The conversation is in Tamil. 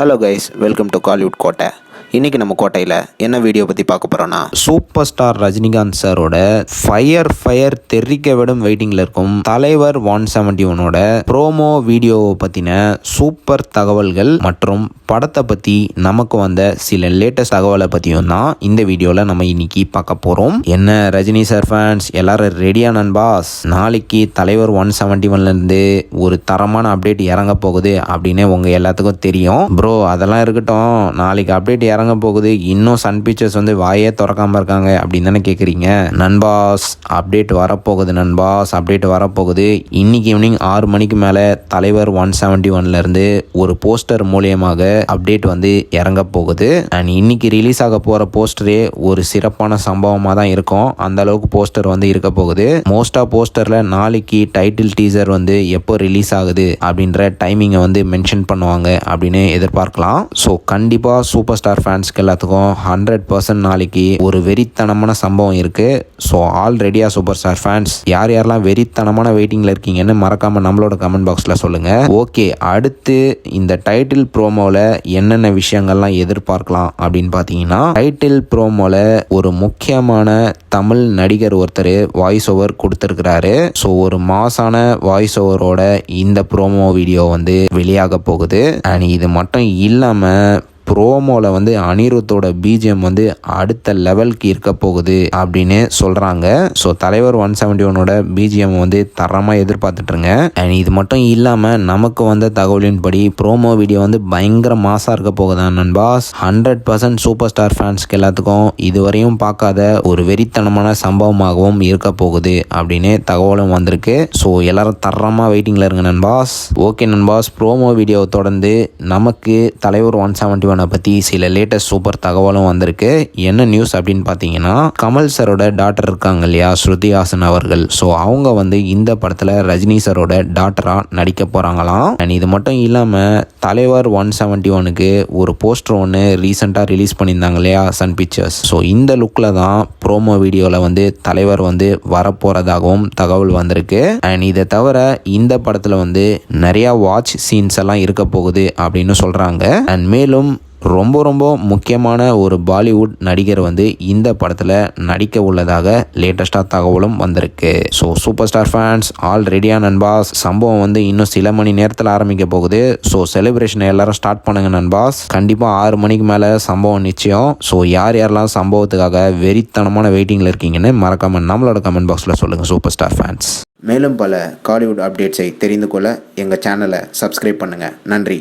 Hello guys, welcome to Kollywood கோட்டை. இன்றைக்கி நம்ம கோட்டையில் என்ன வீடியோ பற்றி பார்க்க போகிறோன்னா, சூப்பர் ஸ்டார் ரஜினிகாந்த் சாரோட ஃபயர் தெரிக்க விடும் வெயிட்டிங்கில் இருக்கும் தலைவர் 171ஓட ப்ரோமோ வீடியோவை பற்றின சூப்பர் தகவல்கள் மற்றும் படத்தை பற்றி நமக்கு வந்த சில லேட்டஸ்ட் தகவலை பற்றியும் தான் இந்த வீடியோவில் நம்ம இன்னைக்கு பார்க்க போகிறோம். என்ன ரஜினி சார் ஃபேன்ஸ் எல்லாரும் ரெடியா நண்பாஸ்? நாளைக்கு தலைவர் 171லேருந்து ஒரு தரமான அப்டேட் இறங்க போகுது அப்படின்னு உங்கள் எல்லாத்துக்கும் தெரியும். ப்ரோ அதெல்லாம் இருக்கட்டும், நாளைக்கு அப்டேட் இறங்க போகுது, இன்னும் சன் பிக்சர்ஸ் வந்து வாயே திறக்காம இருக்காங்க அப்படின்னு தானே கேட்குறீங்க. நண்பாஸ் அப்டேட் வரப்போகுது. அப்டேட் வரப்போகுது. இன்னைக்கு ஈவினிங் 6 மணிக்கு மேலே தலைவர் 171லேருந்து ஒரு போஸ்டர் மூலியமாக அப்டேட் வந்து இறங்க போகுது. அண்ட் இன்னைக்கு ரிலீஸ் ஆக போகிற போஸ்டரே ஒரு சிறப்பான சம்பவமாக தான் இருக்கும். அந்த அளவுக்கு போஸ்டர் வந்து இருக்க போகுது. மோஸ்டாக போஸ்டரில் நாளைக்கு டைட்டில் டீசர் வந்து எப்போ ரிலீஸ் ஆகுது அப்படின்ற டைமிங்கை வந்து மென்ஷன் பண்ணுவாங்க அப்படின்னு எதிர்பார்க்கலாம். ஸோ கண்டிப்பாக சூப்பர் ஸ்டார் ஃபேன்ஸ்க்கு எல்லாத்துக்கும் 100% நாளைக்கு ஒரு வெறித்தனமான சம்பவம் இருக்குது. ஸோ ஆல்ரெடியா சூப்பர் ஸ்டார் ஃபேன்ஸ் யாரெல்லாம் வெறித்தனமான வெயிட்டிங்கில் இருக்கீங்கன்னு மறக்காமல் நம்மளோட கமெண்ட் பாக்ஸில் சொல்லுங்கள். ஓகே, அடுத்து இந்த டைட்டில் ப்ரோமோவில் என்னென்ன விஷயங்கள்லாம் எதிர்பார்க்கலாம் அப்படின்னு பார்த்தீங்கன்னா, டைட்டில் ப்ரோமோவில் ஒரு முக்கியமான தமிழ் நடிகர் ஒருத்தர் வாய்ஸ் ஓவர் கொடுத்துருக்கிறாரு. ஸோ ஒரு மாசான வாய்ஸ் ஓவரோட இந்த ப்ரோமோ வீடியோ வந்து வெளியாக போகுது. அண்ட் இது மட்டும் இல்லாமல் ப்ரோமோவில் வந்து அனிருத்தோட பிஜிஎம் வந்து அடுத்த லெவலுக்கு இருக்க போகுது அப்படின்னு சொல்கிறாங்க. ஸோ தலைவர் 171ஓட பிஜிஎம் வந்து தரமாக எதிர்பார்த்துட்ருங்க. அண்ட் இது மட்டும் இல்லாமல் நமக்கு வந்த தகவலின்படி ப்ரோமோ வீடியோ வந்து பயங்கர மாசாக இருக்க போகுதான் நண்பாஸ். 100% சூப்பர் ஸ்டார் ஃபேன்ஸ்க்கு எல்லாத்துக்கும் இதுவரையும் பார்க்காத ஒரு வெறித்தனமான சம்பவமாகவும் இருக்க போகுது அப்படின்னு தகவலும் வந்திருக்கு. ஸோ எல்லாரும் தரமாக வெயிட்டிங்கில் இருங்க நண்பாஸ். ஓகே நண்பாஸ், ப்ரோமோ வீடியோவை தொடர்ந்து நமக்கு தலைவர் 171 பற்றி சில லேட்டஸ்ட் சூப்பர் தகவலும் வந்திருக்கு. என்ன நியூஸ் அப்படின்னு பார்த்தீங்கன்னா, கமல் சரோட டாட்டர் இருக்காங்க இல்லையா, ஸ்ருதி ஹாசன் அவர்கள். ஸோ அவங்க வந்து இந்த படத்தில் ரஜினி சரோட டாட்டராக நடிக்க போகிறாங்களாம். அண்ட் இது மட்டும் இல்லாமல் தலைவர் 171க்கு ஒரு போஸ்டர் ஒன்று ரீசெண்டாக ரிலீஸ் பண்ணியிருந்தாங்க இல்லையா சன் பிக்சர்ஸ். ஸோ இந்த லுக்கில் தான் ப்ரோமோ வீடியோவில் வந்து தலைவர் வந்து வரப்போகிறதாகவும் தகவல் வந்திருக்கு. அண்ட் இதை தவிர இந்த படத்தில் வந்து நிறையா வாட்ச் சீன்ஸ் எல்லாம் இருக்க போகுது அப்படின்னு சொல்கிறாங்க. அண்ட் மேலும் ரொம்ப முக்கியமான ஒரு பாலிவுட் நடிகர் வந்து இந்த படத்தில் நடிக்க உள்ளதாக லேட்டஸ்டாக தகவலும் வந்திருக்கு. So super star fans all ரெடியா நண்பாஸ். சம்பவம் வந்து இன்னும் சில மணி நேரத்தில் ஆரம்பிக்க போகுது. ஸோ செலிப்ரேஷனை எல்லாரும் ஸ்டார்ட் பண்ணுங்க நண்பாஸ். கண்டிப்பாக 6 மணிக்கு மேலே சம்பவம் நிச்சயம். ஸோ யாரெல்லாம் சம்பவத்துக்காக வெறித்தனமான வெயிட்டிங்கில் இருக்கீங்கன்னு மறக்காம நம்மளோட கமெண்ட் பாக்ஸில் சொல்லுங்கள் சூப்பர் ஸ்டார் ஃபேன்ஸ். மேலும் பல காலிவுட் அப்டேட்ஸை தெரிந்து கொள்ள எங்கள் சேனலை சப்ஸ்கிரைப் பண்ணுங்கள். நன்றி.